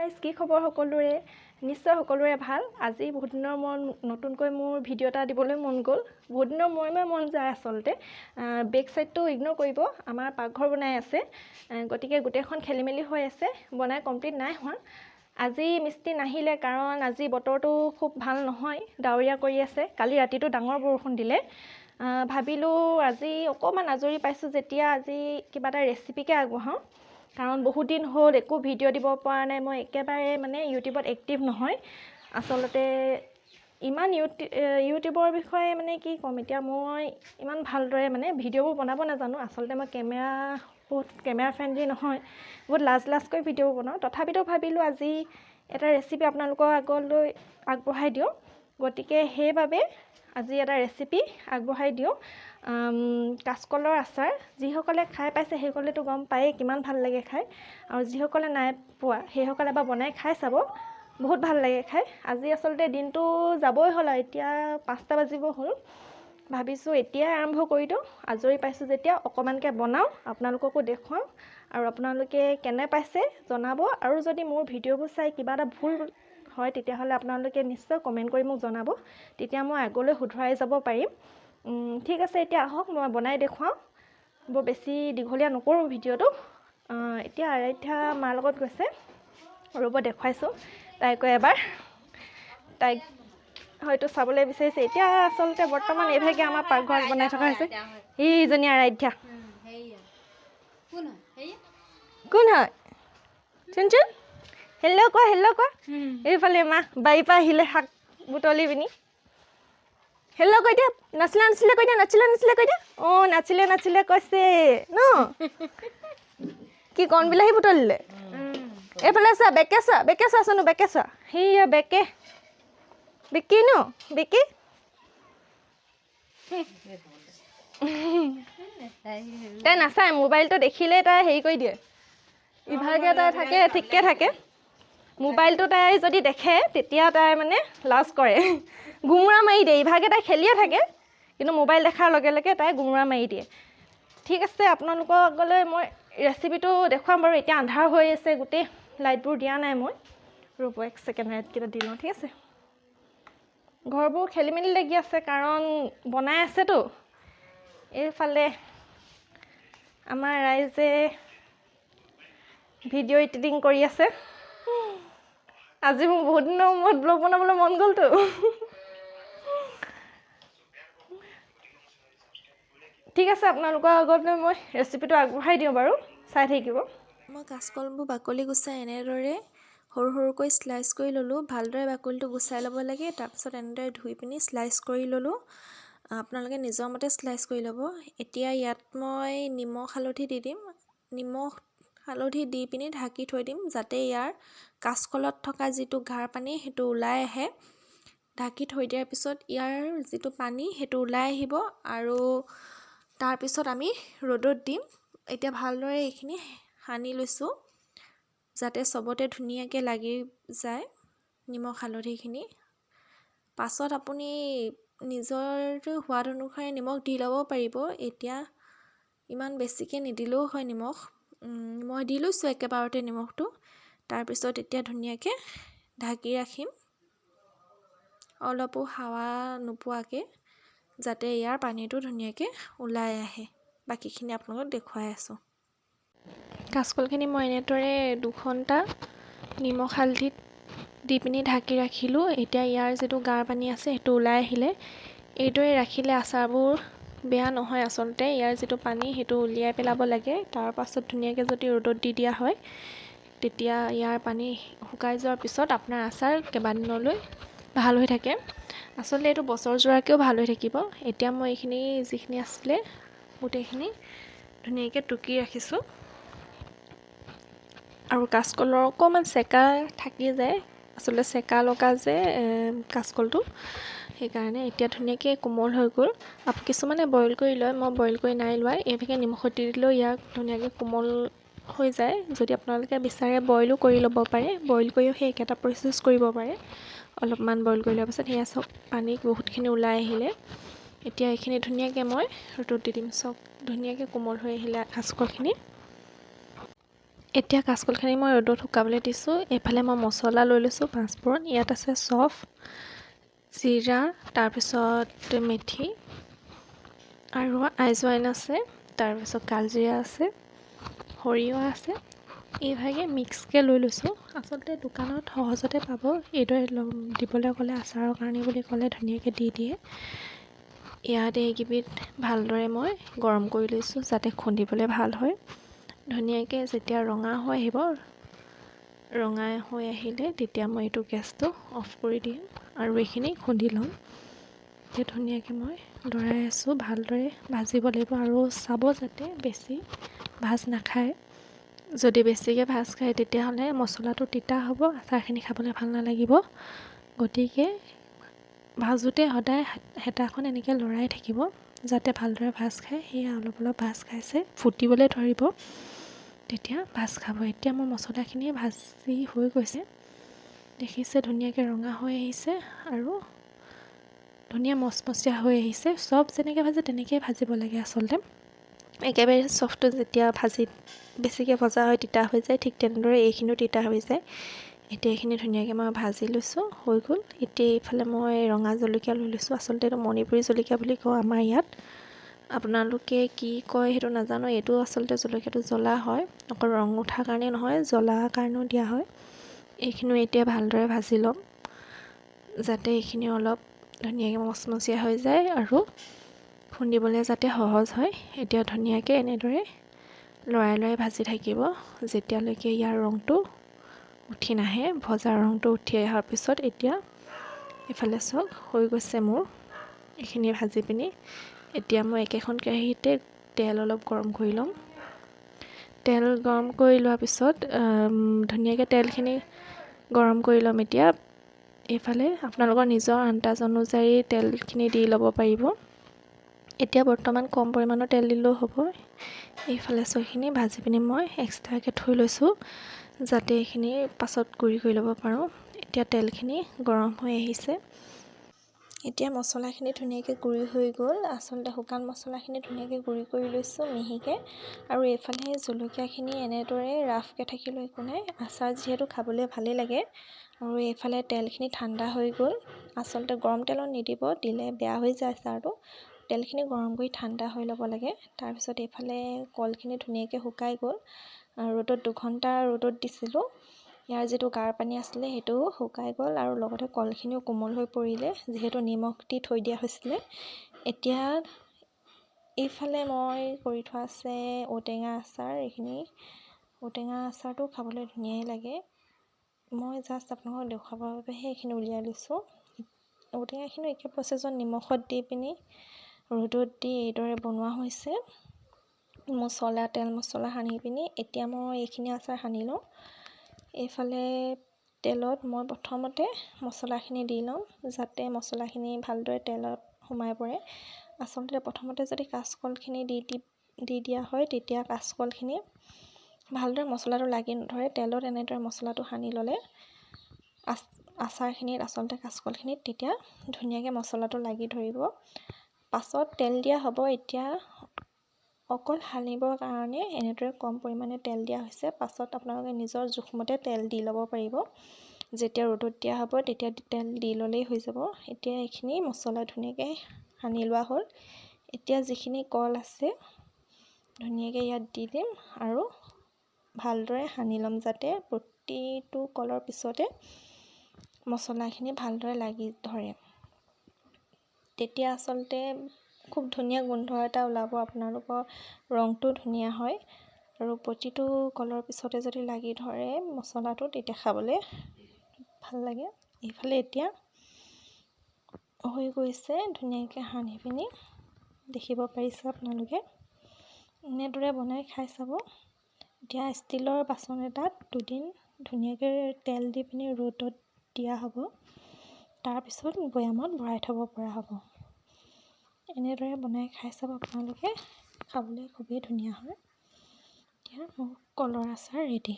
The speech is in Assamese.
গাইজ কি খবৰ সকলোৰে নিশ্চয় সকলোৰে ভাল আজি বহুত দিনৰ নতুনকৈ মোৰ ভিডিঅ' এটা দিবলৈ মন গ'ল বহুত দিনৰ মন যায় আসলতে বেক সাইডটো ইগনোৰ কৰিব আমাৰ পাকঘৰ বনাই আছে গতিকে গোটেইখন খেলিমেলি হৈ আছে বনাই কমপ্লিট নাই হোৱা আজি মিস্ত্ৰী নাহিলে কাৰণ আজি বতৰটো খুব ভাল নহয় ডাৱৰীয়া কৰি আছে কালি ৰাতিটো ডাঙৰ বৰষুণ দিলে ভাবিলোঁ আজি অকমান আজৰি পাইছোঁ যেতিয়া আজি কিবা এটা ৰেচিপিকে আগবঢ়াওঁ কাৰণ বহুত দিন হ'ল একো ভিডিঅ' দিব পৰা নাই মই একেবাৰে মানে ইউটিউবত এক্টিভ নহয় আসলতে ইমান ইউটিউবৰ বিষয়ে মানে কি ক'ম এতিয়া মই ইমান ভালদৰে মানে ভিডিঅ'বোৰ বনাব নাজানো আসলতে মই কেমেৰা ফ্ৰেণ্ডলি নহয় বহুত লাজকৈ ভিডিঅ'বোৰ বনাওঁ তথাপিতো ভাবিলোঁ আজি এটা ৰেচিপি আপোনালোকৰ আগলৈ আগবঢ়াই দিওঁ গতিকে সেইবাবে আজি এটা ৰেচিপি আগবঢ়াই দিওঁ কাচকলৰ আচাৰ যিসকলে খাই পাইছে সেইসকলেতো গম পায়েই কিমান ভাল লাগে খাই আৰু যিসকলে নাই পোৱা সেইসকলে এবাৰ বনাই খাই চাব বহুত ভাল লাগে খাই আজি আসলতে দিনটো যাবই হ'ল আৰু এতিয়া 5টা বাজিব হ'ল ভাবিছোঁ এতিয়াই আৰম্ভ কৰি দিওঁ আজৰি পাইছোঁ যেতিয়া অকণমানকৈ বনাওঁ আপোনালোককো দেখুৱাওঁ আৰু আপোনালোকে কেনে পাইছে জনাব আৰু যদি মোৰ ভিডিঅ'বোৰ চাই কিবা এটা ভুল হয় তেতিয়াহ'লে আপোনালোকে নিশ্চয় কমেণ্ট কৰি মোক জনাব তেতিয়া মই আগলৈ শুধৰাই যাব পাৰিম ঠিক আছে এতিয়া আহক মই বনাই দেখুৱাওঁ বৰ বেছি দীঘলীয়া নকৰোঁ ভিডিঅ'টো এতিয়া আৰাধ্যা মাৰ লগত গৈছে ৰ'ব দেখুৱাইছোঁ তাইকৈ এবাৰ তাইক হয়তো চাবলৈ বিচাৰিছে এতিয়া আচলতে বৰ্তমান এইভাগে আমাৰ পাকঘৰত বনাই থকা হৈছে এইজনী আৰাধ্যা কোন হয় চোন হেল্ল' কোৱা এইফালে মা বাৰীৰ পৰা আহিলে শাক বুটলি পিনি হেল্ল' কৈ দিয়া নাছিলে কৈ দিয়া অঁ নাছিলে কৈছে ন কি কণ বিলাহী বুটলিলে এইফালে চোৱা বেকে চোৱাচোন বেকে চোৱা সেয়া বেকি ন বেকি তাই নাচায় মোবাইলটো দেখিলেই তাই হেৰি কৰি দিয়ে ইভাগে তাই থাকে ঠিককৈ থাকে মোবাইলটো তাই যদি দেখে তেতিয়া তাই মানে লাজ কৰে গুমৰা মাৰি দিয়ে ইভাগে তাই খেলিয়ে থাকে কিন্তু মোবাইল দেখাৰ লগে লগে তাই গুমৰা মাৰি দিয়ে ঠিক আছে আপোনালোকৰ আগলৈ মই ৰেচিপিটো দেখুৱাম বাৰু এতিয়া আন্ধাৰ হৈ আছে গোটেই লাইটবোৰ দিয়া নাই মই ৰ'ব 1 ছেকেণ্ড লাইটকেইটা দি লওঁ ঠিক আছে ঘৰবোৰ খেলি মেলি লাগি আছে কাৰণ বনাই আছেতো এইফালে আমাৰ ৰাইজে ভিডিঅ' এডিটিং কৰি আছে আজি মোৰ বহুত দিনৰ মূৰত ব্লগ বনাবলৈ মন গ'লতো ঠিক আছে আপোনালোকৰ আগত মই ৰেচিপিটো আগবঢ়াই দিওঁ বাৰু চাই থাকিব মই কাচকলবোৰ বাকলি গুচাই এনেদৰে সৰু সৰুকৈ স্লাইচ কৰি ল'লোঁ ভালদৰে বাকলিটো গুচাই ল'ব লাগে তাৰপিছত এনেদৰে ধুই পিনি স্লাইচ কৰি ল'লোঁ আপোনালোকে নিজৰ মতে স্লাইচ কৰি ল'ব এতিয়া ইয়াত মই নিমখ হালধি দি দিম নিমখ হালধি দি পিনি ঢাকি থৈ দিম যাতে ইয়াৰ কাচকলত থকা যিটো ঘাৰ পানী সেইটো ওলাই আহে ঢাকি থৈ দিয়াৰ পিছত ইয়াৰ যিটো পানী সেইটো ওলাই আহিব আৰু তাৰপিছত আমি ৰ'দত দিম এতিয়া ভালদৰে এইখিনি সানি লৈছোঁ যাতে চবতে ধুনীয়াকৈ লাগি যায় নিমখ হালধিখিনি পাছত আপুনি নিজৰ সোৱাদ অনুসাৰে নিমখ দি ল'ব পাৰিব এতিয়া ইমান বেছিকৈ নিদিলেও হয় নিমখ মই দি লৈছোঁ একেবাৰতে নিমখটো তাৰপিছত এতিয়া ধুনীয়াকৈ ঢাকি ৰাখিম অলপো হাৱা নোপোৱাকৈ যাতে ইয়াৰ পানীটো ধুনীয়াকৈ ওলাই আহে বাকীখিনি আপোনালোকক দেখুৱাই আছোঁ কাচকলখিনি মই এনেদৰে 2 ঘণ্টা নিমখ হালধিত দি পিনি ঢাকি ৰাখিলোঁ এতিয়া ইয়াৰ যিটো গাৰ পানী আছে সেইটো ওলাই আহিলে এইদৰে ৰাখিলে আচাৰবোৰ বেয়া নহয় আচলতে ইয়াৰ যিটো পানী সেইটো উলিয়াই পেলাব লাগে তাৰ পাছত ধুনীয়াকৈ যদি ৰ'দত দি দিয়া হয় তেতিয়া ইয়াৰ পানী শুকাই যোৱাৰ পিছত আপোনাৰ আচাৰ কেইবাদিনলৈ ভাল হৈ থাকে আচলতে এইটো বছৰজোৰাকৈও ভাল হৈ থাকিব এতিয়া মই এইখিনি যিখিনি আছিলে গোটেইখিনি ধুনীয়াকৈ টুকি ৰাখিছোঁ আৰু কাচকলৰ অকণমান চেকা থাকি যায় আচলতে চেকা লগা যে কাচকলটো সেইকাৰণে এতিয়া ধুনীয়াকৈ কোমল হৈ গ'ল কিছুমানে বইল কৰি লয় মই বইল কৰি নাই লোৱা এইভাগে নিমখত দি দিলেও ইয়াক ধুনীয়াকৈ কোমল হৈ যায় যদি আপোনালোকে বিচাৰে বইলো কৰি ল'ব পাৰে বইল কৰিও সেই একেটা প্ৰচেছ কৰিব পাৰে অলপমান বইল কৰি লোৱাৰ পাছত সেয়া চব পানী বহুতখিনি ওলাই আহিলে এতিয়া এইখিনি ধুনীয়াকৈ মই ৰ'দত দি দিম চব ধুনীয়াকৈ কোমল হৈ আহিলে কাচকলখিনি এতিয়া কাচকলখিনি মই ৰ'দত শুকাবলৈ দিছোঁ। এইফালে মই মছলা লৈ লৈছোঁ 5 ফোৰণ। ইয়াত আছে চফ, জিৰা, তাৰপিছত মেথি আৰু আইজৱাইন আছে, তাৰপিছত কালজিৰা আছে, সৰিয়হ আছে। এইভাগে মিক্সকৈ লৈ লৈছোঁ। আচলতে দোকানত সহজতে পাব। এইদৰে দিবলৈ ক'লে আচাৰৰ কাৰণে বুলি ক'লে ধুনীয়াকৈ দি দিয়ে। ইয়াত এইকেইবিধ ভালদৰে মই গৰম কৰি লৈছোঁ যাতে খুন্দিবলৈ ভাল হয়। ধুনীয়াকৈ যেতিয়া ৰঙা হৈ আহিব, ৰঙা হৈ আহিলে তেতিয়া মই এইটো গেছটো অফ কৰি দিম আৰু এইখিনি খুন্দি ল'ম। এতিয়া ধুনীয়াকৈ মই লৰাই আছোঁ, ভালদৰে ভাজিব লাগিব আৰু চাব যাতে বেছি ভাজ নাখায়। যদি বেছিকৈ ভাজ খায় তেতিয়াহ'লে মছলাটো তিতা হ'ব, আচাৰখিনি খাবলৈ ভাল নালাগিব। গতিকে ভাজোঁতে সদায় হেতাখন এনেকৈ লৰাই থাকিব যাতে ভালদৰে ভাজ খায়। সেয়া অলপ অলপ ভাজ খাইছে, ফুটিবলৈ ধৰিব, তেতিয়া ভাজ খাব। এতিয়া মোৰ মছলাখিনি ভাজি হৈ গৈছে, দেখিছে ধুনীয়াকৈ ৰঙা হৈ আহিছে আৰু ধুনীয়া মচমচীয়া হৈ আহিছে। চব যেনেকৈ ভাজে তেনেকৈয়ে ভাজিব লাগে আচলতে। একেবাৰে চফটো যেতিয়া বেছিকৈ ভজা হয় তিতা হৈ যায়, ঠিক তেনেদৰে এইখিনিও তিতা হৈ যায়। এতিয়া এইখিনি ধুনীয়াকৈ মই ভাজি লৈছোঁ, হৈ গ'ল। এতিয়া এইফালে মই ৰঙা জলকীয়া লৈ লৈছোঁ। আচলতে এইটো মণিপুৰী জলকীয়া বুলি কওঁ আমাৰ ইয়াত। আপোনালোকে কি কয় সেইটো নাজানো। এইটো আচলতে জলকীয়াটো জ্বলা হয়, অকল ৰং উঠাৰ কাৰণে নহয়, জ্বলাৰ কাৰণেও দিয়া হয়। এইখিনিও এতিয়া ভালদৰে ভাজি ল'ম যাতে এইখিনি অলপ ধুনীয়াকৈ মচমচীয়া হৈ যায় আৰু খুন্দিবলৈ যাতে সহজ হয়। এতিয়া ধুনীয়াকৈ এনেদৰে লৰাই লৰাই ভাজি থাকিব যেতিয়ালৈকে ইয়াৰ ৰংটো উঠি নাহে। ভজা ৰংটো উঠি অহাৰ পিছত এতিয়া এইফালে চাওক হৈ গৈছে মোৰ এইখিনি ভাজি পিনি। এতিয়া মই একেখন কেৰাহীতে তেল অলপ গৰম কৰি ল'ম। তেল গৰম কৰি লোৱাৰ পিছত ধুনীয়াকৈ তেলখিনি গৰম কৰি ল'ম। এতিয়া এইফালে আপোনালোকৰ নিজৰ আন্দাজ অনুযায়ী তেলখিনি দি ল'ব পাৰিব। এতিয়া বৰ্তমান কম পৰিমাণৰ তেল দিলেও হ'ব। এইফালে চৈখিনি ভাজি পিনি মই এক্সট্ৰাকৈ থৈ লৈছোঁ যাতে এইখিনি পাছত গুড়ি কৰি ল'ব পাৰোঁ। এতিয়া তেলখিনি গৰম হৈ আহিছে। এতিয়া মছলাখিনি ধুনীয়াকৈ গুড়ি হৈ গ'ল। আচলতে শুকান মছলাখিনি ধুনীয়াকৈ গুড়ি কৰি লৈছোঁ মিহিকৈ। আৰু এইফালে জলকীয়াখিনি এনেদৰে ৰাফকৈ থাকিলেও একো নাই, আচাৰ যিহেতু খাবলৈ ভালেই লাগে। আৰু এইফালে তেলখিনি ঠাণ্ডা হৈ গ'ল। আচলতে গৰম তেলত নিদিব, দিলে বেয়া হৈ যায় আচাৰটো। তেলখিনি গৰম কৰি ঠাণ্ডা হৈ ল'ব লাগে। তাৰপিছত এইফালে কলখিনি ধুনীয়াকৈ শুকাই গ'ল। ৰ'দত 2 ঘণ্টা ৰ'দত দিছিলোঁ। ইয়াৰ যিটো গাৰ পানী আছিলে সেইটোও শুকাই গ'ল আৰু লগতে কলখিনিও কোমল হৈ পৰিলে, যিহেতু নিমখ দি থৈ দিয়া হৈছিলে। এতিয়া এইফালে মই কৰি থোৱা আছে ঔটেঙা আচাৰ। এইখিনি ঔটেঙা আচাৰটো খাবলৈ ধুনীয়াই লাগে। মই জাষ্ট আপোনালোকক দেখুৱাবৰ বাবেহে এইখিনি উলিয়াই লৈছোঁ। ঔটেঙাখিনি একে প্ৰচেছত নিমখত দি পিনি ৰ'দত দি এইদৰে বনোৱা হৈছে। তেল মছলা সানি পিনি এতিয়া মই এইখিনি আচাৰ সানি লওঁ। এইফালে তেলত মই প্ৰথমতে মছলাখিনি দি লওঁ যাতে মছলাখিনি ভালদৰে তেলত সোমাই পৰে। আচলতে প্ৰথমতে যদি কাচকলখিনি দি দিয়া হয় তেতিয়া কাচকলখিনি ভালদৰে মছলাটো লাগি নধৰে। তেলত এনেদৰে মছলাটো সানি ল'লে আচাৰখিনিত আচলতে কাচকলখিনিত তেতিয়া ধুনীয়াকৈ মছলাটো লাগি ধৰিব। পাছত তেল দিয়া হ'ব। এতিয়া অকল সানিবৰ কাৰণে এনেদৰে কম পৰিমাণে তেল দিয়া হৈছে। পাছত আপোনালোকে নিজৰ জোখমতে তেল দি ল'ব পাৰিব। যেতিয়া ৰ'দত দিয়া হ'ব তেতিয়া তেল দি ল'লেই হৈ যাব। এতিয়া এইখিনি মছলা ধুনীয়াকৈ সানি লোৱা হ'ল। এতিয়া যিখিনি কল আছে ধুনীয়াকৈ ইয়াত দি দিম আৰু ভালদৰে সানি ল'ম যাতে প্ৰতিটো কলৰ পিছতে মছলাখিনি ভালদৰে লাগি ধৰে। তেতিয়া আচলতে খুব ধুনীয়া গোন্ধ এটা ওলাব। আপোনালোকৰ ৰংটো ধুনীয়া হয় আৰু প্ৰতিটো কলৰ পিছতে যদি লাগি ধৰে মছলাটো তেতিয়া খাবলৈ ভাল লাগে। এইফালে এতিয়া হৈ গৈছে ধুনীয়াকৈ সানি পিনি দেখিব পাৰিছে আপোনালোকে। এনেদৰে বনাই খাই চাব। এতিয়া ষ্টীলৰ বাচন এটাত দুদিন ধুনীয়াকৈ তেল দি পিনি ৰ'দত দিয়া হ'ব। তাৰপিছত বৈয়ামত ভৰাই থ'ব পৰা হ'ব। এনেদৰে বনাই খাই চাব আপোনালোকে, খাবলৈ খুবেই ধুনীয়া হয়। এতিয়া মোৰ কলৰ আচাৰ ৰেডি।